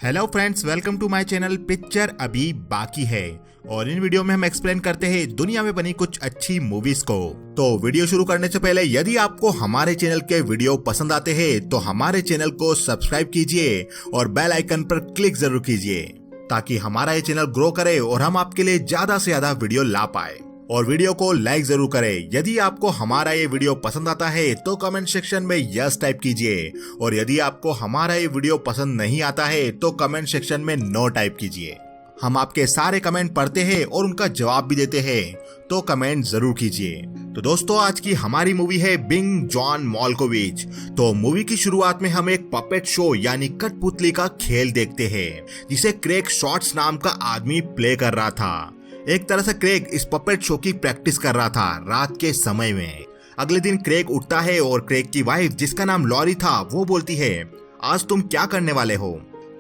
Hello friends, welcome to my channel. Picture अभी बाकी है और इन वीडियो में हम एक्सप्लेन करते हैं दुनिया में बनी कुछ अच्छी मूवीज को। तो वीडियो शुरू करने से पहले यदि आपको हमारे चैनल के वीडियो पसंद आते हैं तो हमारे चैनल को सब्सक्राइब कीजिए और बेल आइकन पर क्लिक जरूर कीजिए ताकि हमारा ये चैनल ग्रो करे और हम आपके लिए ज्यादा से ज्यादा वीडियो ला पाए। और वीडियो को लाइक जरूर करें। यदि आपको हमारा ये वीडियो पसंद आता है तो कमेंट सेक्शन में यस टाइप कीजिए और यदि आपको हमारा ये वीडियो पसंद नहीं आता है तो कमेंट सेक्शन में नो टाइप कीजिए। हम आपके सारे कमेंट पढ़ते हैं और उनका जवाब भी देते हैं, तो कमेंट जरूर कीजिए। तो दोस्तों, आज की हमारी मूवी है बिंग जॉन माल्कोविच। तो मूवी की शुरुआत में हम एक पपेट शो यानी कठपुतली का खेल देखते हैं जिसे क्रेग शॉर्ट्स नाम का आदमी प्ले कर रहा था। एक तरह से क्रेग इस पपेट शो की प्रैक्टिस कर रहा था रात के समय में। अगले दिन क्रेग उठता है और क्रेग की वाइफ जिसका नाम लॉरी था वो बोलती है, आज तुम क्या करने वाले हो?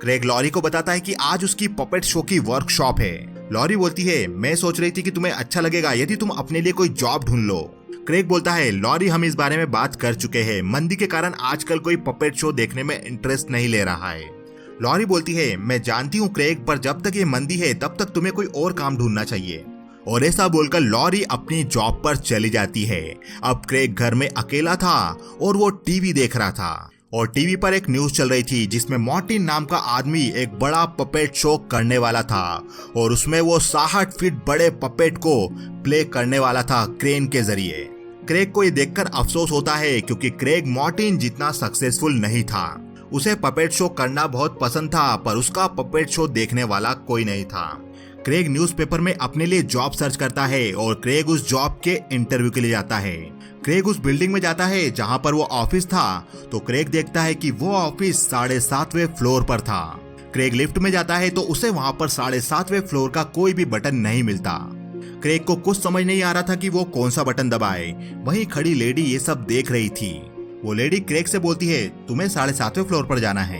क्रेग लॉरी को बताता है कि आज उसकी पपेट शो की वर्कशॉप है। लॉरी बोलती है, मैं सोच रही थी कि तुम्हें अच्छा लगेगा यदि तुम अपने लिए कोई जॉब ढूंढ लो। क्रेग बोलता है, लॉरी हम इस बारे में बात कर चुके हैं, मंदी के कारण आजकल कोई पपेट शो देखने में इंटरेस्ट नहीं ले रहा है। लॉरी बोलती है, मैं जानती हूँ क्रेग, पर जब तक ये मंदी है तब तक तुम्हें कोई और काम ढूंढना चाहिए। और ऐसा बोलकर लॉरी अपनी जॉब पर चली जाती है। अब क्रेग घर में अकेला था और वो टीवी देख रहा था और टीवी पर एक न्यूज चल रही थी जिसमें मार्टिन नाम का आदमी एक बड़ा पपेट शो करने वाला था और उसमें वो 60 फीट बड़े पपेट को प्ले करने वाला था क्रेन के जरिए। क्रेग को ये देखकर अफसोस होता है क्योंकि क्रेग मार्टिन जितना सक्सेसफुल नहीं था। उसे पपेट शो करना बहुत पसंद था पर उसका पपेट शो देखने वाला कोई नहीं था। क्रेग न्यूज़पेपर में अपने लिए जॉब सर्च करता है और क्रेग उस जॉब के इंटरव्यू के लिए जाता है। क्रेग उस बिल्डिंग में जाता है जहां पर वो ऑफिस था तो क्रेग देखता है कि वो ऑफिस 7.5वें फ्लोर पर था। क्रेग लिफ्ट में जाता है तो उसे वहां पर 7.5वें फ्लोर का कोई भी बटन नहीं मिलता। क्रेग को कुछ समझ नहीं आ रहा था कि वो कौन सा बटन दबाए। वहीं खड़ी लेडी ये सब देख रही थी। वो लेडी क्रेग से बोलती है, तुम्हें 7.5वें फ्लोर पर जाना है?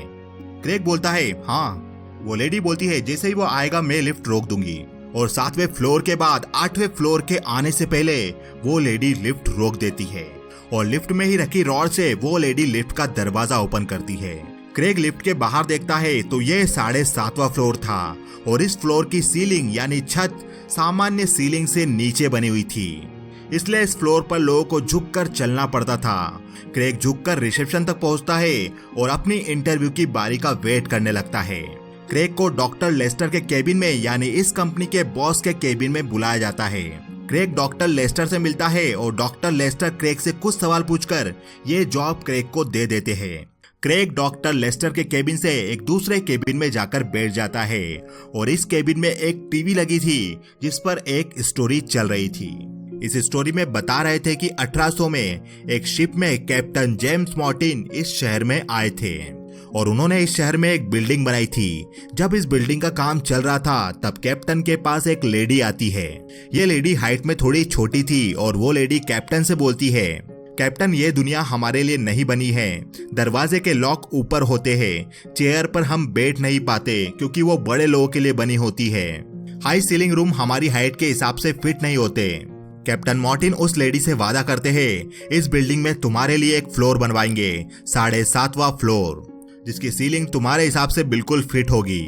क्रेग बोलता है, हाँ। वो लेडी बोलती है, जैसे ही वो आएगा मैं लिफ्ट रोक दूंगी। और 7वें फ्लोर के बाद 8वें फ्लोर के आने से पहले वो लेडी लिफ्ट रोक देती है और लिफ्ट में ही रखी रॉड से वो लेडी लिफ्ट का दरवाजा ओपन करती है। क्रेग लिफ्ट के बाहर देखता है तो ये 7.5वां फ्लोर था और इस फ्लोर की सीलिंग यानी छत सामान्य सीलिंग से नीचे बनी हुई थी, इसलिए इस फ्लोर पर लोगों को झुककर चलना पड़ता था। क्रेग झुककर रिसेप्शन तक पहुंचता है और अपनी इंटरव्यू की बारी का वेट करने लगता है। क्रेग को डॉक्टर लेस्टर के केबिन में यानी इस कंपनी के बॉस के केबिन में बुलाया जाता है। क्रेग डॉक्टर लेस्टर से मिलता है और डॉक्टर लेस्टर क्रेग से कुछ सवाल पूछकर ये जॉब क्रेग को दे देते हैं। क्रेग डॉक्टर लेस्टर के केबिन से एक दूसरे केबिन में जाकर बैठ जाता है और इस केबिन में एक टीवी लगी थी जिस पर एक स्टोरी चल रही थी। इस स्टोरी में बता रहे थे कि 1800 में एक शिप में कैप्टन जेम्स मार्टिन इस शहर में आए थे और उन्होंने इस शहर में एक बिल्डिंग बनाई थी। जब इस बिल्डिंग का काम चल रहा था तब कैप्टन के पास एक लेडी आती है। ये लेडी हाइट में थोड़ी छोटी थी और वो लेडी कैप्टन से बोलती है, कैप्टन, ये दुनिया हमारे लिए नहीं बनी है। दरवाजे के लॉक ऊपर होते हैं, चेयर पर हम बैठ नहीं पाते क्योंकि वो बड़े लोगों के लिए बनी होती है। हाई सीलिंग रूम हमारी हाइट के हिसाब से फिट नहीं होते। कैप्टन मार्टिन उस लेडी से वादा करते हैं, इस बिल्डिंग में तुम्हारे लिए एक फ्लोर बनवाएंगे, 7.5वां फ्लोर, जिसकी सीलिंग तुम्हारे हिसाब से बिल्कुल फिट होगी।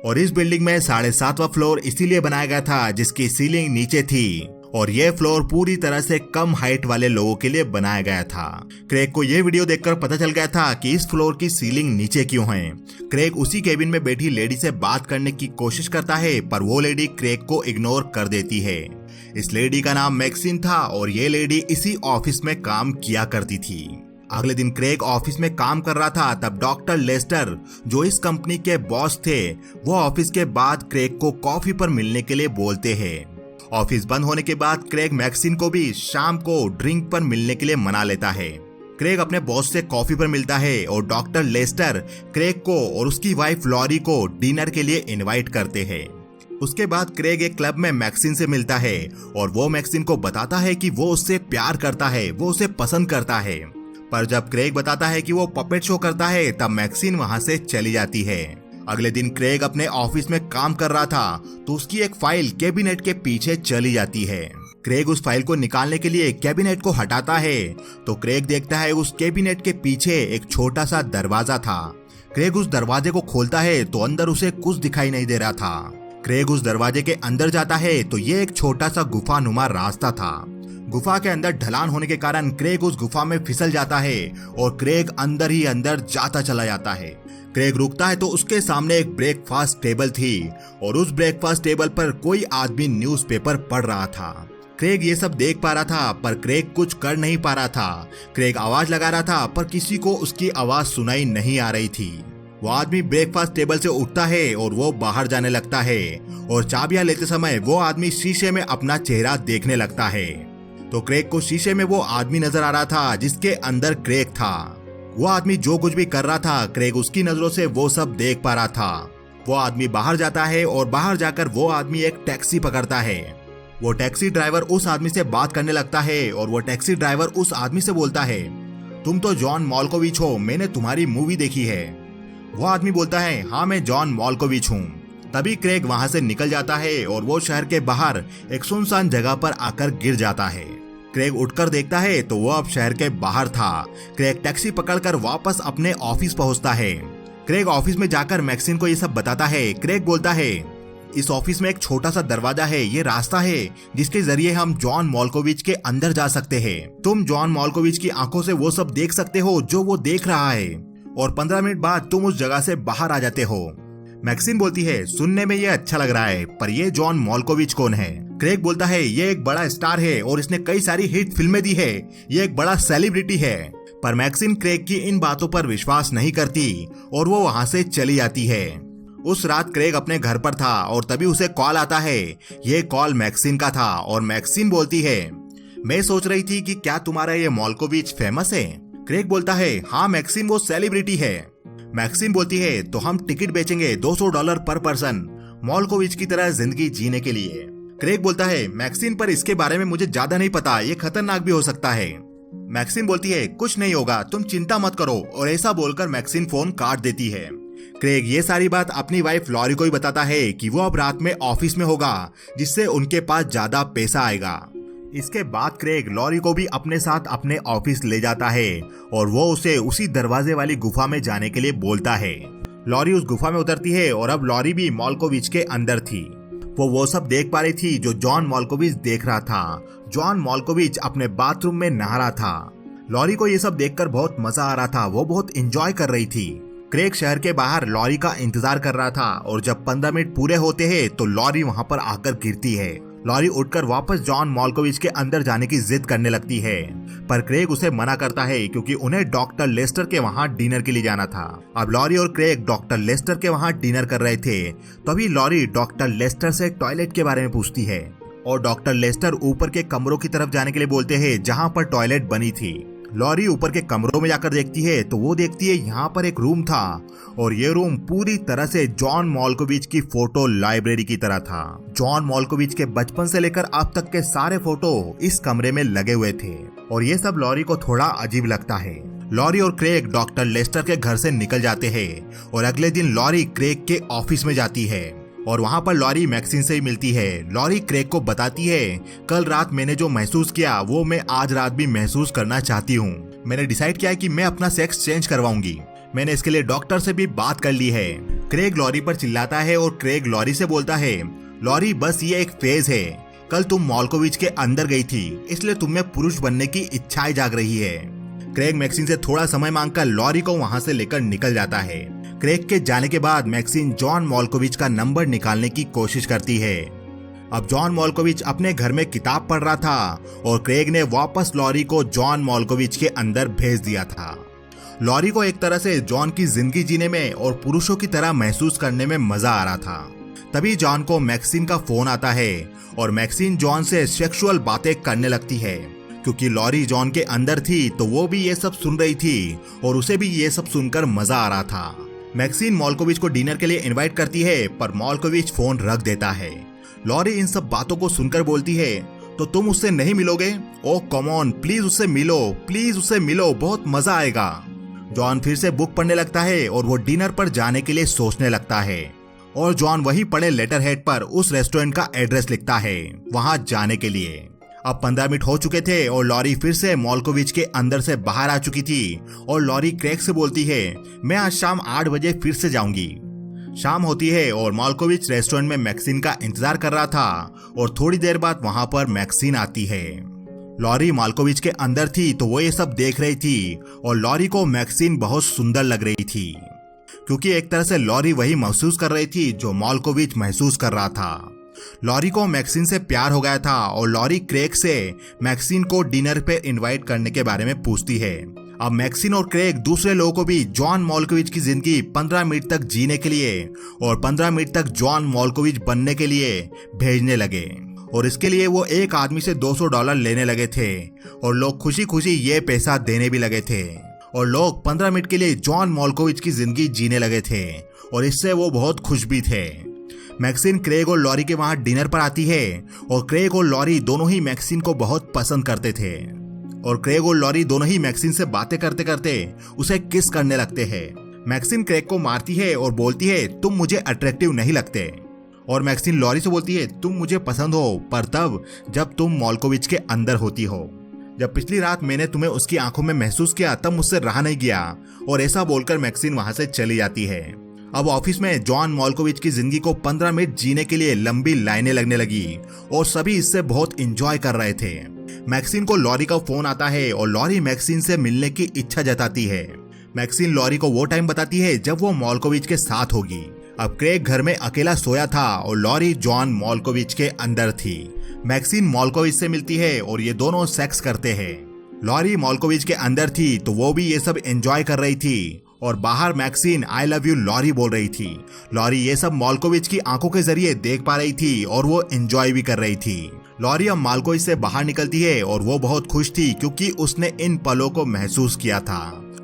और इस बिल्डिंग में 7.5वां फ्लोर इसीलिए बनाया गया था जिसकी सीलिंग नीचे थी और यह फ्लोर पूरी तरह से कम हाइट वाले लोगों के लिए बनाया गया था। क्रेग को यह वीडियो देखकर पता चल गया था कि इस फ्लोर की सीलिंग नीचे क्यों है। क्रेग उसी केबिन में बैठी लेडी से बात करने की कोशिश करता है पर वो लेडी क्रेग को इग्नोर कर देती है। इस लेडी का नाम मैक्सिन था और ये लेडी इसी ऑफिस में काम किया करती थी। अगले दिन क्रेग ऑफिस में काम कर रहा था तब डॉक्टर लेस्टर जो इस कंपनी के बॉस थे वो ऑफिस के बाद क्रेग को कॉफी पर मिलने के लिए बोलते हैं। ऑफिस बंद होने के बाद क्रेग मैक्सिन को भी शाम को ड्रिंक पर मिलने के लिए मना लेता है। क्रेग अपने बॉस से कॉफी पर मिलता है और डॉक्टर लेस्टर क्रेग को और उसकी वाइफ लॉरी को डिनर के लिए इनवाइट करते हैं। उसके बाद क्रेग एक क्लब में मैक्सिन से मिलता है और वो मैक्सिन को बताता है कि वो उससे प्यार करता है, वो उसे पसंद करता है। पर जब क्रेग बताता है कि वो पपेट शो करता है तब मैक्सिन वहां से चली जाती है। अगले दिन क्रेग अपने ऑफिस में काम कर रहा था तो उसकी एक फाइल कैबिनेट के पीछे चली जाती है। क्रेग उस फाइल को निकालने के लिए कैबिनेट को हटाता है तो क्रेग देखता है उस कैबिनेट के पीछे एक छोटा सा दरवाजा था। क्रेग उस दरवाजे को खोलता है तो अंदर उसे कुछ दिखाई नहीं दे रहा था। क्रेग उस दरवाजे के अंदर जाता है तो ये एक छोटा सा गुफानुमा रास्ता था। गुफा के अंदर ढलान होने के कारण क्रेग उस गुफा में फिसल जाता है और क्रेग अंदर ही अंदर जाता चला जाता है। क्रेग रुकता है तो उसके सामने एक ब्रेकफास्ट टेबल थी और उस ब्रेकफास्ट टेबल पर कोई आदमी न्यूज़पेपर पढ़ रहा था। क्रेग ये सब देख पा रहा था पर क्रेग कुछ कर नहीं पा रहा था। क्रेग आवाज लगा रहा था पर किसी को उसकी आवाज सुनाई नहीं आ रही थी। वो आदमी ब्रेकफास्ट टेबल से उठता है और वो बाहर जाने लगता है और चाबियां लेते समय वो आदमी शीशे में अपना चेहरा देखने लगता है। तो क्रेग को शीशे में वो आदमी नजर आ रहा था जिसके अंदर क्रेग था। वो आदमी जो कुछ भी कर रहा था क्रेग उसकी नजरों से वो सब देख पा रहा था। वो आदमी बाहर जाता है और बाहर जाकर वो आदमी एक टैक्सी पकड़ता है। वो टैक्सी ड्राइवर उस आदमी से बात करने लगता है और वो टैक्सी ड्राइवर उस आदमी से बोलता है, तुम तो जॉन मॉल्कोविच हो, मैंने तुम्हारी मूवी देखी है। वो आदमी बोलता है, हाँ मैं जॉन मॉल्कोविच हूँ। तभी क्रेग वहां से निकल जाता है और वो शहर के बाहर एक सुनसान जगह पर आकर गिर जाता है। क्रेग उठकर देखता है तो वो अब शहर के बाहर था। क्रेग टैक्सी पकड़कर वापस अपने ऑफिस पहुंचता है। क्रेग ऑफिस में जाकर मैक्सिन को ये सब बताता है। क्रेग बोलता है, इस ऑफिस में एक छोटा सा दरवाजा है, ये रास्ता है जिसके जरिए हम जॉन मॉल्कोविच के अंदर जा सकते हैं। तुम जॉन मॉल्कोविच की आंखों से वो सब देख सकते हो जो वो देख रहा है और 15 मिनट बाद तुम उस जगह से बाहर आ जाते हो। मैक्सिन बोलती है, सुनने में ये अच्छा लग रहा है पर ये जॉन मॉल्कोविच कौन है? क्रेग बोलता है, ये एक बड़ा स्टार है और इसने कई सारी हिट फिल्में दी है, ये एक बड़ा सेलिब्रिटी है। पर मैक्सिन क्रेग की इन बातों पर विश्वास नहीं करती और वो वहां से चली जाती है। उस रात क्रेग अपने घर पर था और तभी उसे कॉल आता है। ये कॉल मैक्सिन का था और मैक्सिन बोलती है, मैं सोच रही थी कि क्या तुम्हारा ये मॉल्कोविच फेमस है? क्रेग बोलता है, हाँ मैक्सिन वो सेलिब्रिटी है। मैक्सिन बोलती है, तो हम टिकट बेचेंगे $200 पर पर्सन मॉल्कोविच की तरह जिंदगी जीने के लिए। क्रेग बोलता है, मैक्सिन पर इसके बारे में मुझे ज्यादा नहीं पता, ये खतरनाक भी हो सकता है। मैक्सिन बोलती है, कुछ नहीं होगा, तुम चिंता मत करो, और ऐसा बोलकर मैक्सिन फोन काट देती है। क्रेग ये सारी बात अपनी वाइफ लॉरी को ही बताता है कि वो अब रात में ऑफिस में होगा जिससे उनके पास ज्यादा पैसा आएगा। इसके बाद क्रेग लॉरी को भी अपने साथ अपने ऑफिस ले जाता है और वो उसे उसी दरवाजे वाली गुफा में जाने के लिए बोलता है। लॉरी उस गुफा में उतरती है और अब लॉरी भी मॉल्कोविच के अंदर थी। वो सब देख पा रही थी जो जॉन मॉल्कोविच देख रहा था। जॉन मॉल्कोविच अपने बाथरूम में नहा रहा था। लॉरी को ये सब देखकर बहुत मजा आ रहा था, वो बहुत एंजॉय कर रही थी। क्रेग शहर के बाहर लॉरी का इंतजार कर रहा था और जब 15 मिनट पूरे होते हैं तो लॉरी वहां पर आकर गिरती है। लॉरी उठकर वापस जॉन मॉल्कोविच के अंदर जाने की जिद करने लगती है पर क्रेग उसे मना करता है क्योंकि उन्हें डॉक्टर लेस्टर के वहां डिनर के लिए जाना था। अब लॉरी और क्रेग डॉक्टर लेस्टर के वहां डिनर कर रहे थे, तभी लॉरी डॉक्टर लेस्टर से टॉयलेट के बारे में पूछती है और डॉक्टर लेस्टर ऊपर के कमरों की तरफ जाने के लिए बोलते हैं जहाँ पर टॉयलेट बनी थी। लॉरी ऊपर के कमरों में जाकर देखती है तो वो देखती है यहाँ पर एक रूम था और ये रूम पूरी तरह से जॉन मॉल्कोविच की फोटो लाइब्रेरी की तरह था। जॉन मॉल्कोविच के बचपन से लेकर अब तक के सारे फोटो इस कमरे में लगे हुए थे और ये सब लॉरी को थोड़ा अजीब लगता है। लॉरी और क्रेग डॉक्टर लेस्टर के घर से निकल जाते हैं और अगले दिन लॉरी क्रेग के ऑफिस में जाती है और वहां पर लॉरी मैक्सिन से ही मिलती है। लॉरी क्रेग को बताती है, कल रात मैंने जो महसूस किया वो मैं आज रात भी महसूस करना चाहती हूँ। मैंने डिसाइड किया है कि मैं अपना सेक्स चेंज करवाऊंगी। मैंने इसके लिए डॉक्टर से भी बात कर ली है। क्रेग लॉरी पर चिल्लाता है और क्रेग लॉरी से बोलता है, लॉरी बस ये एक फेज है। कल तुम मॉल्कोविच के अंदर गई थी इसलिए तुम्हें पुरुष बनने की इच्छाएं जाग रही है। क्रेग मैक्सिन से थोड़ा समय मांगकर लॉरी को वहां से लेकर निकल जाता है। क्रेग के जाने के बाद मैक्सिन जॉन मॉल्कोविच का नंबर निकालने की कोशिश करती है। अब जॉन मॉल्कोविच अपने घर में किताब पढ़ रहा था और क्रेग ने वापस लॉरी को जॉन मॉल्कोविच के अंदर भेज दिया था। लॉरी को एक तरह से जॉन की जिंदगी जीने में और पुरुषों की तरह महसूस करने में मजा आ रहा था। तभी जॉन को मैक्सिन का फोन आता है और मैक्सिन जॉन से सेक्सुअल बातें करने लगती है। क्योंकि लॉरी जॉन के अंदर थी तो वो भी ये सब सुन रही थी और उसे भी ये सब सुनकर मजा आ रहा था। मैक्सिन मॉल्कोविच को डिनर के लिए इनवाइट करती है पर मॉल्कोविच फोन रख देता है। लॉरी इन सब बातों को सुनकर बोलती है, तो तुम उससे नहीं मिलोगे? ओ कम ऑन, प्लीज उससे मिलो, प्लीज उससे मिलो, बहुत मजा आएगा। जॉन फिर से बुक पढ़ने लगता है और वो डिनर पर जाने के लिए सोचने लगता है और जॉन वही पढ़े लेटर हेड पर उस रेस्टोरेंट का एड्रेस लिखता है वहां जाने के लिए। अब 15 मिनट हो चुके थे और लॉरी फिर से मॉल्कोविच के अंदर से बाहर आ चुकी थी और लॉरी क्रेग से बोलती है, मैं आज शाम 8 बजे फिर से जाऊंगी। शाम होती है और मॉल्कोविच रेस्टोरेंट में मैक्सिन का इंतजार कर रहा था और थोड़ी देर बाद वहां पर मैक्सिन आती है। लॉरी मॉल्कोविच के अंदर थी तो वो ये सब देख रही थी और लॉरी को मैक्सिन बहुत सुंदर लग रही थी, क्योंकि एक तरह से लॉरी वही महसूस कर रही थी जो मॉल्कोविच महसूस कर रहा था। लॉरी को मैक्सिन से प्यार हो गया था और लॉरी क्रेग से मैक्सिन को डिनर पे इनवाइट करने के बारे में पूछती है। अब मैक्सिन और क्रेग दूसरे लोगों को भी जॉन मॉल्कोविच की जिंदगी 15 मिनट तक जीने के लिए और 15 मिनट तक जॉन मॉल्कोविच बनने के लिए भेजने लगे और इसके लिए वो एक आदमी से $200 लेने लगे थे और लोग खुशी खुशी ये पैसा देने भी लगे थे और लोग 15 मिनट के लिए जॉन मॉल्कोविच की जिंदगी जीने लगे थे और इससे वो बहुत खुश भी थे। मैक्सिन क्रेग और लॉरी के वहां डिनर पर आती है और क्रेग और लॉरी दोनों ही मैक्सिन को बहुत पसंद करते थे और क्रेग और लॉरी दोनों ही मैक्सिन से बातें करते करते उसे किस करने लगते हैं। मैक्सिन क्रेग को मारती है और बोलती है, तुम मुझे अट्रैक्टिव नहीं लगते। और मैक्सिन लॉरी से बोलती है, तुम मुझे पसंद हो पर तब जब तुम मॉल्कोविच के अंदर होती हो। जब पिछली रात मैंने तुम्हें उसकी आंखों में महसूस किया तब मुझसे रहा नहीं गया। और ऐसा बोलकर मैक्सिन वहां से चली जाती है। अब ऑफिस में जॉन मॉल्कोविच की जिंदगी को 15 मिनट जीने के लिए लंबी लाइनें लगने लगी और सभी इससे बहुत एंजॉय कर रहे थे। मैक्सिन को लॉरी का फोन आता है और लॉरी मैक्सिन से मिलने की इच्छा जताती है। मैक्सिन लॉरी को वो टाइम बताती है जब वो मॉल्कोविच के साथ होगी। अब क्रेग घर में अकेला सोया था और लॉरी जॉन मॉल्कोविच के अंदर थी। मैक्सिन मॉल्कोविच से मिलती है और ये दोनों सेक्स करते हैं। लॉरी मॉल्कोविच के अंदर थी तो वो भी ये सब एंजॉय कर रही थी और बाहर Maxine I love you Laurie बोल रही थी। लॉरी ये सब मॉल्कोविच की आंखों के जरिए देख पा रही थी और वो एंजॉय भी कर रही थी। लॉरी अब मॉल्कोविच से बाहर निकलती है और वो बहुत खुश थी क्योंकि उसने इन पलों को महसूस किया था।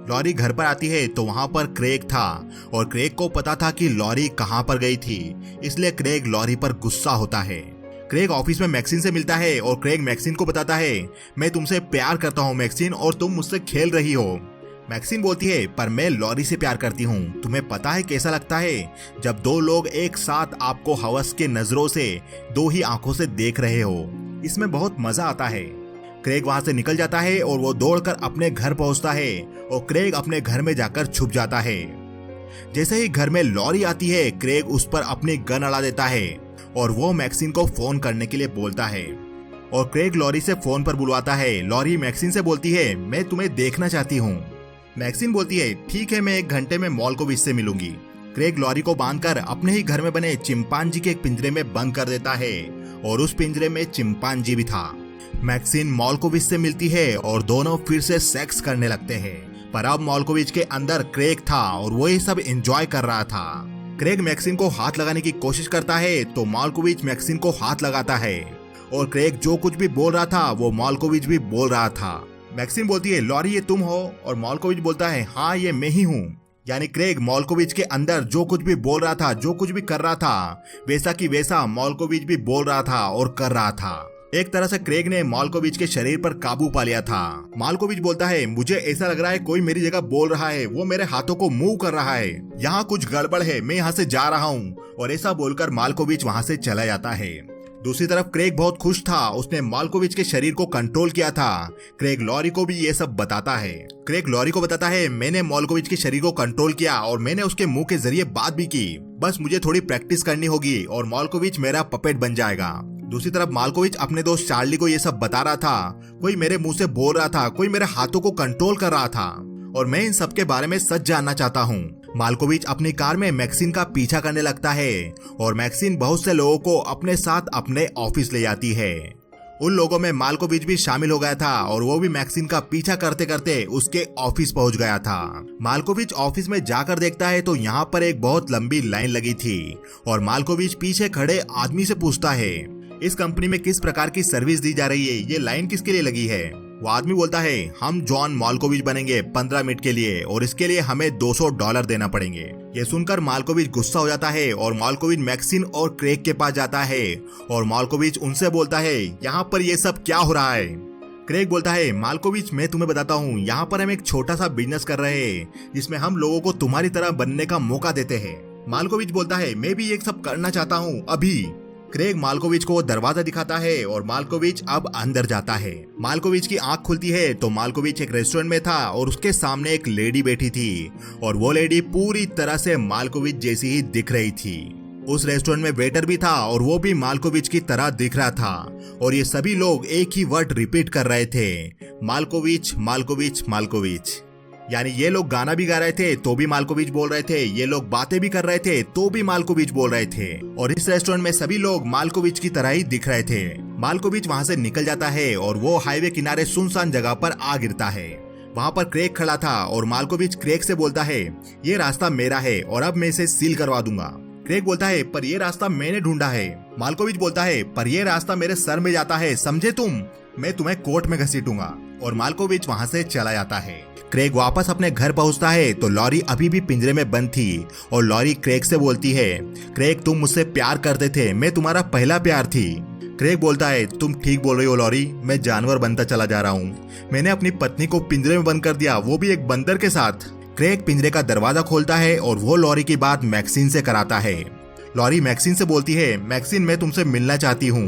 लॉरी घर पर आती है तो वहां पर क्रेग था और क्रेग को पता था कि लॉरी कहां पर गई थी, इसलिए क्रेग लॉरी पर गुस्सा होता है। क्रेग ऑफिस में मैक्सिन से मिलता है और क्रेग मैक्सिन को बताता है, मैं तुमसे प्यार करता हूँ मैक्सिन और तुम मुझसे खेल रही हो। मैक्सिन बोलती है, पर मैं लॉरी से प्यार करती हूँ। तुम्हें पता है कैसा लगता है जब दो लोग एक साथ आपको हवस के नजरों से दो ही आंखों से देख रहे हो, इसमें बहुत मजा आता है। क्रेग वहां से निकल जाता है और वो दौड़कर अपने घर पहुंचता है और क्रेग अपने घर में जाकर छुप जाता है। जैसे ही घर में लॉरी आती है क्रेग उस पर अपनी गन अड़ा देता है और वो मैक्सिन को फोन करने के लिए बोलता है और क्रेग लॉरी से फोन पर बुलवाता है। लॉरी मैक्सिन से बोलती है, मैं तुम्हें देखना चाहती हूँ। मैक्सिन बोलती है, ठीक है, मैं 1 घंटे में मॉल्कोविच से मिलूंगी। क्रेग लॉरी को बांधकर अपने ही घर में बने चिंपांजी के एक पिंजरे में बंद कर देता है और उस पिंजरे में चिंपांजी भी था। मैक्सिन मॉल्कोविच से मिलती है और दोनों फिर से सेक्स करने लगते हैं, पर अब मॉल्कोविच के अंदर क्रेग था और वो ये सब एंजॉय कर रहा था। क्रेग मैक्सिन को हाथ लगाने की कोशिश करता है तो मॉल्कोविच मैक्सिन को हाथ लगाता है और क्रेग जो कुछ भी बोल रहा था वो मॉल्कोविच भी बोल रहा था। मैक्सिन बोलती है, लॉरी ये तुम हो? और मॉल्कोविच बोलता है, हाँ ये मैं ही हूँ। यानी क्रेग मॉल्कोविच के अंदर जो कुछ भी बोल रहा था, जो कुछ भी कर रहा था, वैसा की वैसा मॉल्कोविच भी बोल रहा था और कर रहा था। एक तरह से क्रेग ने मॉल्कोविच के शरीर पर काबू पा लिया था। मॉल्कोविच बोलता है, मुझे ऐसा लग रहा है कोई मेरी जगह बोल रहा है, वो मेरे हाथों को मूव कर रहा है, यहाँ कुछ गड़बड़ है, मैं यहाँ से जा रहा हूँ। और ऐसा बोलकर मॉल्कोविच वहाँ से चला जाता है। दूसरी तरफ क्रेग बहुत खुश था, उसने मॉल्कोविच के शरीर को कंट्रोल किया था। क्रेग लॉरी को भी ये सब बताता है। क्रेग लॉरी को बताता है, मैंने मॉल्कोविच के शरीर को कंट्रोल किया और मैंने उसके मुंह के जरिए बात भी की, बस मुझे थोड़ी प्रैक्टिस करनी होगी और मॉल्कोविच मेरा पपेट बन जाएगा। दूसरी तरफ मॉल्कोविच अपने दोस्त चार्ली को ये सब बता रहा था, कोई मेरे मुंह से बोल रहा था, कोई मेरे हाथों को कंट्रोल कर रहा था और मैं इन सब के बारे में सच जानना चाहता हूँ। मॉल्कोविच अपनी कार में मैक्सिन का पीछा करने लगता है और मैक्सिन बहुत से लोगों को अपने साथ अपने ऑफिस ले जाती है। उन लोगों में मॉल्कोविच भी शामिल हो गया था और वो भी मैक्सिन का पीछा करते करते उसके ऑफिस पहुंच गया था। मॉल्कोविच ऑफिस में जाकर देखता है तो यहाँ पर एक बहुत लंबी लाइन लगी थी और मॉल्कोविच पीछे खड़े आदमी से पूछता है, इस कंपनी में किस प्रकार की सर्विस दी जा रही है, ये लाइन किसके लिए लगी है? वो आदमी बोलता है, हम जॉन मॉल्कोविच बनेंगे 15 मिनट के लिए और इसके लिए हमें $200 देना पड़ेंगे। ये सुनकर मॉल्कोविच गुस्सा हो जाता है और मॉल्कोविच मैक्सिन और क्रेग के पास जाता है और मॉल्कोविच उनसे बोलता है, यहाँ पर ये सब क्या हो रहा है? क्रेग बोलता है, मॉल्कोविच मैं तुम्हें बताता हूँ, यहाँ पर हम एक छोटा सा बिजनेस कर रहे हैं जिसमें हम लोगों को तुम्हारी तरह बनने का मौका देते हैं। मॉल्कोविच बोलता है, मैं भी ये सब करना चाहता हूँ अभी। क्रेग माल्कोविच को दरवाजा दिखाता है और माल्कोविच अब अंदर जाता है। माल्कोविच की आंख खुलती है तो माल्कोविच एक रेस्टोरेंट में था और उसके सामने एक लेडी बैठी थी और वो लेडी पूरी तरह से माल्कोविच जैसी ही दिख रही थी। उस रेस्टोरेंट में वेटर भी था और वो भी माल्कोविच की तरह दिख रहा था और ये सभी लोग एक ही वर्ड रिपीट कर रहे थे, माल्कोविच माल्कोविच माल्कोविच। यानी ये लोग गाना भी गा रहे थे तो भी माल्कोविच बोल रहे थे, ये लोग बातें भी कर रहे थे तो भी माल्कोविच बोल रहे थे और इस रेस्टोरेंट में सभी लोग माल्कोविच की तरह ही दिख रहे थे। माल्कोविच वहां से निकल जाता है और वो हाईवे किनारे सुनसान जगह पर आ गिरता है। वहां पर क्रेग खड़ा था और माल्कोविच क्रेग से बोलता है, ये रास्ता मेरा है और अब मैं इसे सील करवा दूंगा। क्रेग बोलता है, पर ये रास्ता मैंने ढूंढा है। माल्कोविच बोलता है, पर ये रास्ता मेरे सर में जाता है, समझे तुम? मैं तुम्हें कोर्ट में घसीटूंगा। और माल्कोविच वहां से चला जाता है। क्रेग वापस अपने घर पहुंचता है तो लॉरी अभी भी पिंजरे में बंद थी और लॉरी क्रेग से बोलती है, क्रेग तुम मुझसे प्यार करते थे, मैं तुम्हारा पहला प्यार थी। क्रेग बोलता है, तुम ठीक बोल रही हो लॉरी, मैं जानवर बनता चला जा रहा हूँ। मैंने अपनी पत्नी को पिंजरे में बंद कर दिया, वो भी एक बंदर के साथ। क्रेग पिंजरे का दरवाजा खोलता है और वो लॉरी की बात मैक्सिन से कराता है। लॉरी मैक्सिन से बोलती है, मैक्सिन मैं तुमसे मिलना चाहती हूँ।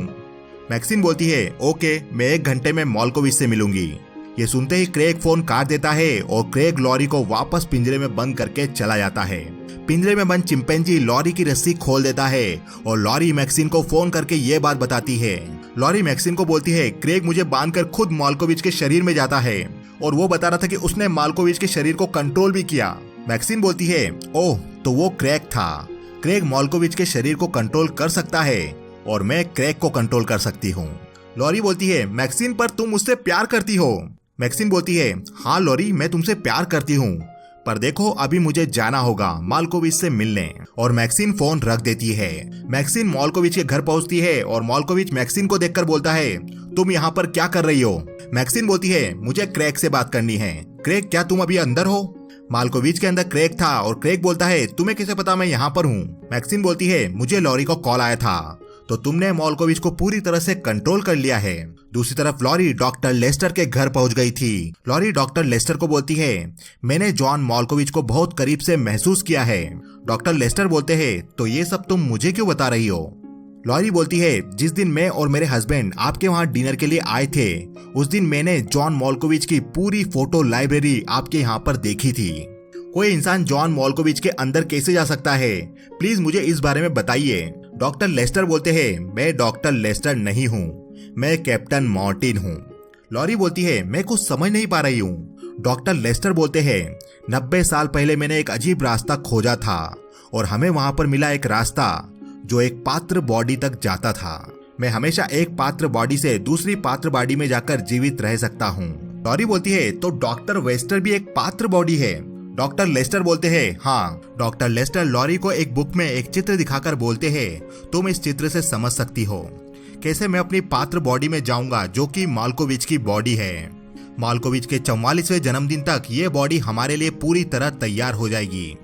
मैक्सिन बोलती है, ओके, मैं 1 घंटे में माल्कोविच से मिलूंगी। ये सुनते ही क्रेग फोन काट देता है और क्रेग लॉरी को वापस पिंजरे में बंद करके चला जाता है। पिंजरे में बंद चिंपैंजी लॉरी की रस्सी खोल देता है और लॉरी मैक्सिन को फोन करके ये बात बताती है। लॉरी मैक्सिन को बोलती है, क्रेग मुझे बांधकर खुद माल्कोविच के शरीर में जाता है और वो बता रहा था कि उसने माल्कोविच के शरीर को कंट्रोल भी किया। मैक्सिन बोलती है, ओह तो वो क्रेग था। क्रेग माल्कोविच के शरीर को कंट्रोल कर सकता है और मैं क्रेग को कंट्रोल कर सकती हूँ। लॉरी बोलती है, मैक्सिन पर तुम मुझसे प्यार करती हो। मैक्सिन बोलती है, हाँ लॉरी मैं तुमसे प्यार करती हूँ, पर देखो अभी मुझे जाना होगा माल्कोविच से मिलने। और मैक्सिन फोन रख देती है। मैक्सिन माल्कोविच के घर पहुंचती है और माल्कोविच मैक्सिन को देखकर बोलता है, तुम यहाँ पर क्या कर रही हो? मैक्सिन बोलती है, मुझे क्रेग से बात करनी है। क्रेग क्या तुम अभी अंदर हो? माल्कोविच के अंदर क्रेग था और क्रेग बोलता है, तुम्हें कैसे पता मैं यहाँ पर हूँ? मैक्सिन बोलती है, मुझे लॉरी को कॉल आया था तो तुमने माल्कोविच को पूरी तरह से कंट्रोल कर लिया है। दूसरी तरफ लॉरी डॉक्टर लेस्टर के घर पहुंच गई थी। लॉरी डॉक्टर लेस्टर को बोलती है, मैंने जॉन माल्कोविच को बहुत करीब से महसूस किया है। डॉक्टर लेस्टर बोलते हैं, तो ये सब तुम मुझे क्यों बता रही हो? लॉरी बोलती है, जिस दिन मैं और मेरे हस्बैंड आपके वहां डिनर के लिए आए थे उस दिन मैंने जॉन माल्कोविच की पूरी फोटो लाइब्रेरी आपके यहाँ पर देखी थी। कोई इंसान जॉन माल्कोविच के अंदर कैसे जा सकता है? प्लीज मुझे इस बारे में बताइए। डॉक्टर लेस्टर बोलते हैं, मैं डॉक्टर लेस्टर नहीं हूँ, मैं कैप्टन मार्टिन हूँ। लॉरी बोलती है, मैं कुछ समझ नहीं पा रही हूँ। डॉक्टर लेस्टर बोलते हैं, 90 साल पहले मैंने एक अजीब रास्ता खोजा था और हमें वहां पर मिला एक रास्ता जो एक पात्र बॉडी तक जाता था। मैं हमेशा एक पात्र बॉडी से दूसरी पात्र बॉडी में जाकर जीवित रह सकता हूँ। लॉरी बोलती है, तो डॉक्टर वेस्टर भी एक पात्र बॉडी है? डॉक्टर लेस्टर बोलते हैं, हाँ। डॉक्टर लेस्टर लॉरी को एक बुक में एक चित्र दिखाकर बोलते हैं, तुम इस चित्र से समझ सकती हो कैसे मैं अपनी पात्र बॉडी में जाऊंगा जो कि माल्कोविच की बॉडी है। माल्कोविच के 44वें जन्मदिन तक ये बॉडी हमारे लिए पूरी तरह तैयार हो जाएगी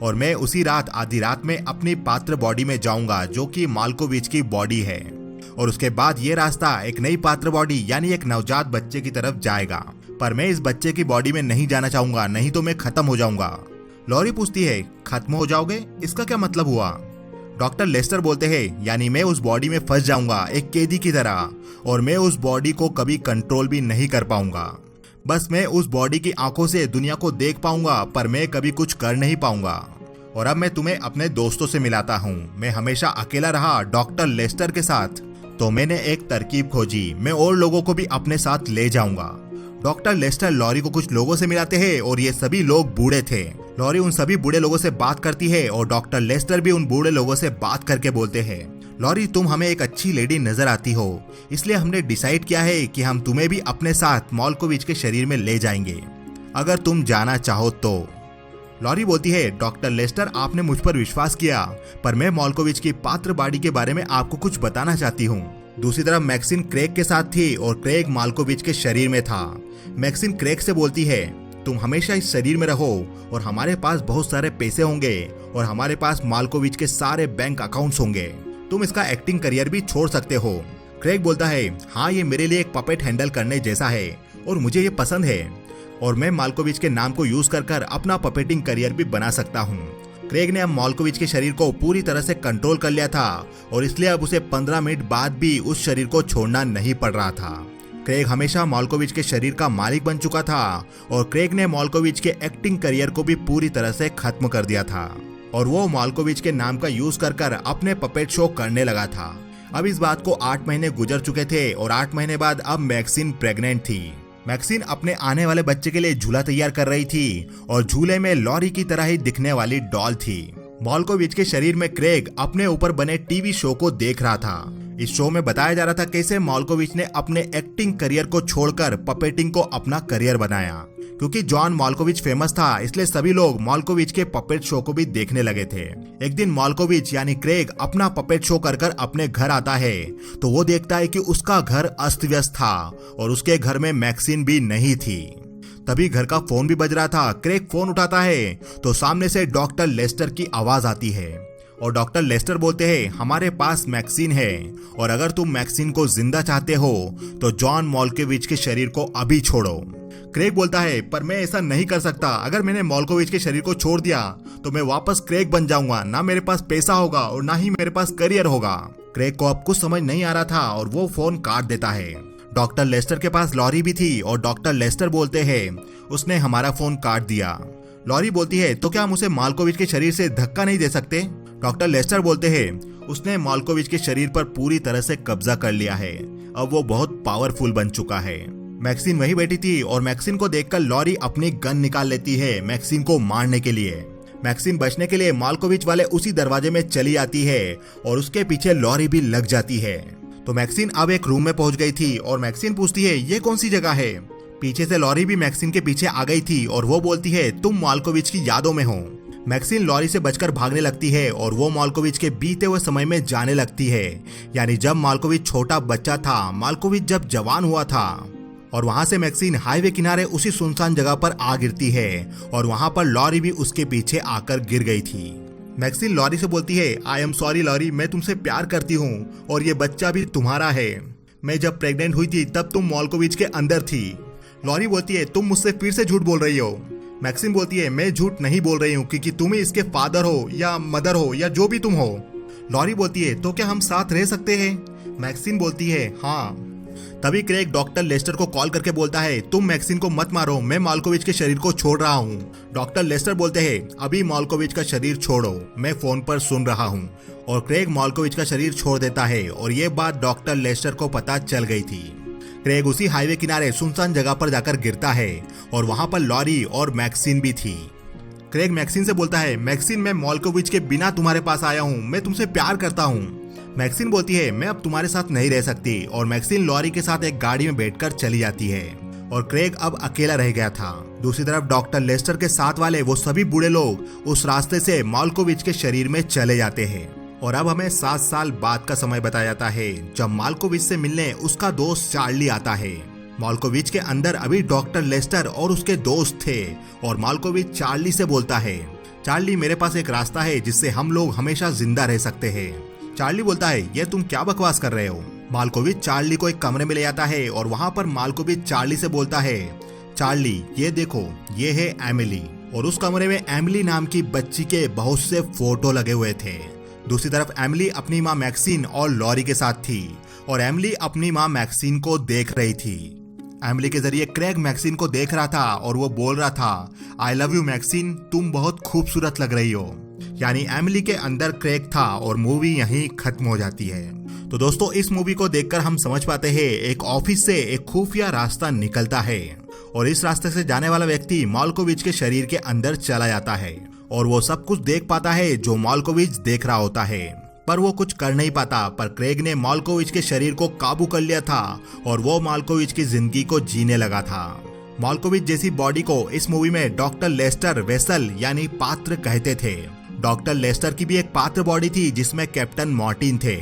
और मैं उसी रात आधी रात में अपनी पात्र बॉडी में जाऊंगा जो कि माल्कोविच की बॉडी है और उसके बाद ये रास्ता एक नई पात्र बॉडी यानी एक नवजात बच्चे की तरफ जाएगा। पर मैं इस बच्चे की बॉडी में नहीं जाना चाहूंगा, नहीं तो मैं खत्म हो जाऊंगा। लॉरी पूछती है, खत्म हो जाओगे? इसका क्या मतलब हुआ? डॉक्टर लेस्टर बोलते हैं, यानी मैं उस बॉडी में फंस जाऊंगा एक कैदी की तरह और मैं उस बॉडी को कभी कंट्रोल भी नहीं कर पाऊंगा। बस मैं उस बॉडी की आंखों से दुनिया को देख पाऊंगा पर मैं कभी कुछ कर नहीं पाऊंगा। और अब मैं तुम्हें अपने दोस्तों से मिलाता हूँ। मैं हमेशा अकेला रहा डॉक्टर लेस्टर के साथ, तो मैंने एक तरकीब खोजी, मैं और लोगों को भी अपने साथ ले जाऊंगा। डॉक्टर लेस्टर लॉरी को कुछ लोगों से मिलाते हैं और ये सभी लोग बूढ़े थे। लॉरी उन सभी बूढ़े लोगों से बात करती है और डॉक्टर लेस्टर भी उन बूढ़े लोगों से बात करके बोलते हैं, लॉरी तुम हमें एक अच्छी लेडी नजर आती हो, इसलिए हमने डिसाइड किया है कि हम तुम्हें भी अपने साथ माल्कोविच के शरीर में ले जाएंगे अगर तुम जाना चाहो तो। लॉरी बोलती है, डॉक्टर लेस्टर आपने मुझ पर विश्वास किया पर मैं माल्कोविच की पात्र बॉडी के बारे में आपको कुछ बताना चाहती हूँ। दूसरी तरफ मैक्सिन क्रेग के साथ थी और क्रेग माल्कोविच के शरीर में था। मैक्सिन क्रेग से बोलती है, तुम हमेशा इस शरीर में रहो और हमारे पास बहुत सारे पैसे होंगे और हमारे पास माल्कोविच के सारे बैंक अकाउंट्स होंगे, तुम इसका एक्टिंग करियर भी छोड़ सकते हो। क्रेग बोलता है, हाँ ये मेरे लिए एक पपेट हैंडल करने जैसा है और मुझे ये पसंद है और मैं माल्कोविच के नाम को यूज कर अपना पपेटिंग करियर भी बना सकता हूँ। क्रेग ने अब माल्कोविच के शरीर को पूरी तरह से कंट्रोल कर लिया था और इसलिए अब उसे 15 मिनट बाद भी उस शरीर को छोड़ना नहीं पड़ रहा था। क्रेग हमेशा माल्कोविच के शरीर का मालिक बन चुका था और क्रेग ने माल्कोविच के एक्टिंग करियर को भी पूरी तरह से खत्म कर दिया था और वो माल्कोविच के नाम का यूज कर अपने पपेट शो करने लगा था। अब इस बात को 8 महीने गुजर चुके थे और 8 महीने बाद अब मैक्सिन प्रेग्नेंट थी। मैक्सिन अपने आने वाले बच्चे के लिए झूला तैयार कर रही थी और झूले में लॉरी की तरह ही दिखने वाली डॉल थी। माल्कोविच के शरीर में क्रेग अपने ऊपर बने टीवी शो को देख रहा था। इस शो में बताया जा रहा था कैसे माल्कोविच ने अपने एक्टिंग करियर को छोड़कर पपेटिंग को अपना करियर बनाया। क्योंकि जॉन माल्कोविच फेमस था इसलिए सभी लोग माल्कोविच के पपेट शो को भी देखने लगे थे। एक दिन माल्कोविच यानी क्रेग अपना पपेट शो कर अपने घर आता है तो वो देखता है कि उसका घर अस्त व्यस्त था और उसके घर में मैक्सिन भी नहीं थी। तभी घर का फोन भी बज रहा था। क्रेग फोन उठाता है तो सामने से डॉक्टर लेस्टर की आवाज आती है और डॉक्टर लेस्टर बोलते हैं हमारे पास मैक्सिन है और अगर तुम मैक्सिन को जिंदा चाहते हो तो जॉन माल्कोविच के शरीर को अभी छोड़ो। क्रेग बोलता है पर मैं ऐसा नहीं कर सकता। अगर मैंने माल्कोविच के शरीर को छोड़ दिया तो मैं वापस क्रेग बन जाऊंगा। ना मेरे पास पैसा होगा और ना ही मेरे पास करियर होगा। क्रेग को अब कुछ समझ नहीं आ रहा था और वो फोन काट देता है। डॉक्टर लेस्टर के पास लॉरी भी थी और डॉक्टर लेस्टर बोलते हैं उसने हमारा फोन काट दिया। लॉरी बोलती है तो क्या हम उसे माल्कोविच के शरीर से धक्का नहीं दे सकते? डॉक्टर लेस्टर बोलते हैं उसने माल्कोविच के शरीर पर पूरी तरह से कब्जा कर लिया है। अब वो बहुत पावरफुल बन चुका है। मैक्सिन वही बैठी थी और मैक्सिन को देखकर लॉरी अपनी गन निकाल लेती है मैक्सिन को मारने के लिए। मैक्सिन बचने के लिए माल्कोविच वाले उसी दरवाजे में चली आती है और उसके पीछे लॉरी भी लग जाती है। तो मैक्सिन अब एक रूम में पहुंच गई थी और मैक्सिन पूछती है ये कौन सी जगह है? पीछे से लॉरी भी मैक्सिन के पीछे आ गई थी और वो बोलती है तुम माल्कोविच की यादों में हो। मैक्सिन लॉरी से बचकर भागने लगती है और वो माल्कोविच के बीते हुए समय में जाने लगती है। यानी जब माल्कोविच छोटा बच्चा था, माल्कोविच जब जवान हुआ था। और वहां से मैक्सिन हाईवे किनारे उसी सुनसान जगह पर आ गिरती है और वहां पर लॉरी भी उसके पीछे आकर गिर गई थी। मैक्सिन लॉरी से बोलती है आई एम सॉरी लॉरी, मैं तुमसे प्यार करती हूँ और ये बच्चा भी तुम्हारा है। मैं जब प्रेग्नेंट हुई थी तब तुम माल्कोविच के अंदर थी। लॉरी बोलती है तुम मुझसे फिर से झूठ बोल रही हो। मैक्सिन बोलती है मैं झूठ नहीं बोल रही हूँ क्योंकि तुम ही इसके फादर हो या मदर हो या जो भी तुम हो। लॉरी बोलती है तो क्या हम साथ रह सकते हैं? मैक्सिन बोलती है हाँ। तभी क्रेग डॉक्टर लेस्टर को कॉल करके बोलता है तुम मैक्सिन को मत मारो, मैं माल्कोविच के शरीर को छोड़ रहा हूँ। डॉक्टर लेस्टर बोलते हैं अभी माल्कोविच का शरीर छोड़ो, मैं फोन पर सुन रहा हूँ। और क्रेग माल्कोविच का शरीर छोड़ देता है और ये बात डॉक्टर लेस्टर को पता चल गई थी। क्रेग उसी हाईवे किनारे सुनसान जगह पर जाकर गिरता है और वहां पर लॉरी और मैक्सिन भी थी। क्रेग मैक्सिन से बोलता है मैक्सिन मैं माल्कोविच के बिना तुम्हारे पास आया हूँ, मैं तुमसे प्यार करता हूँ। मैक्सिन बोलती है मैं अब तुम्हारे साथ नहीं रह सकती और मैक्सिन लॉरी के साथ एक गाड़ी में बैठकर चली जाती है और क्रेग अब अकेला रह गया था। दूसरी तरफ डॉक्टर लेस्टर के साथ वाले वो सभी बूढ़े लोग उस रास्ते से माल्कोविच के शरीर में चले जाते हैं। और अब हमें 7 साल बाद का समय बताया जाता है जब माल्कोविच से मिलने उसका दोस्त चार्ली आता है। माल्कोविच के अंदर अभी डॉक्टर लेस्टर और उसके दोस्त थे और माल्कोविच चार्ली से बोलता है चार्ली मेरे पास एक रास्ता है जिससे हम लोग हमेशा जिंदा रह सकते हैं। चार्ली बोलता है ये तुम क्या बकवास कर रहे हो? माल्कोविच चार्ली को एक कमरे में ले जाता है और वहां पर माल्कोविच चार्ली से बोलता है चार्ली ये देखो ये है एमिली। और उस कमरे में एमिली नाम की बच्ची के बहुत से फोटो लगे हुए थे। दूसरी तरफ एमिली अपनी माँ मैक्सिन और लॉरी के साथ थी और एमिली अपनी माँ मैक्सिन को देख रही थी। एमिली के जरिए क्रेग मैक्सिन को देख रहा था और वो बोल रहा था आई लव यू मैक्सिन, तुम बहुत खूबसूरत लग रही हो। यानी एमिली के अंदर क्रेग था और मूवी यहीं खत्म हो जाती है। तो दोस्तों इस मूवी को देखकर हम समझ पाते हैं एक ऑफिस से एक खुफिया रास्ता निकलता है और इस रास्ते से जाने वाला व्यक्ति माल्कोविच के शरीर के अंदर चला जाता है और वो सब कुछ देख पाता है जो माल्कोविच देख रहा होता है, पर वो कुछ कर नहीं पाता। पर क्रेग ने माल्कोविच के शरीर को काबू कर लिया था और वो माल्कोविच की जिंदगी को जीने लगा था। माल्कोविच जैसी बॉडी को इस मूवी में डॉक्टर लेस्टर वेसल यानी पात्र कहते थे। डॉक्टर लेस्टर की भी एक पात्र बॉडी थी जिसमें कैप्टन मार्टिन थे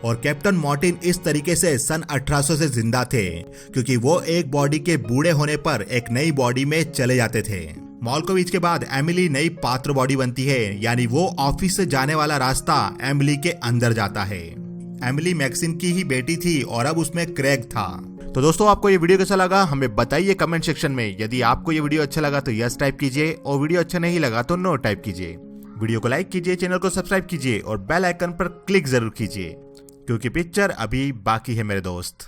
और कैप्टन मार्टिन इस तरीके से सन 1800 से जिंदा थे क्योंकि वो एक बॉडी के बूढ़े होने पर एक नई बॉडी में चले जाते थे। माल्कोविच के बाद एमिली नई पात्र बॉडी बनती है यानी वो ऑफिस से जाने वाला रास्ता एमिली के अंदर जाता है। एमिली मैक्सिन की ही बेटी थी और अब उसमें क्रेग था। तो दोस्तों आपको ये वीडियो कैसा लगा हमें बताइए कमेंट सेक्शन में। यदि आपको ये वीडियो अच्छा लगा तो यस टाइप कीजिए और वीडियो अच्छा नहीं लगा तो नो टाइप कीजिए। वीडियो को लाइक कीजिए, चैनल को सब्सक्राइब कीजिए और बेल आइकन पर क्लिक जरूर कीजिए, क्योंकि पिक्चर अभी बाकी है मेरे दोस्त।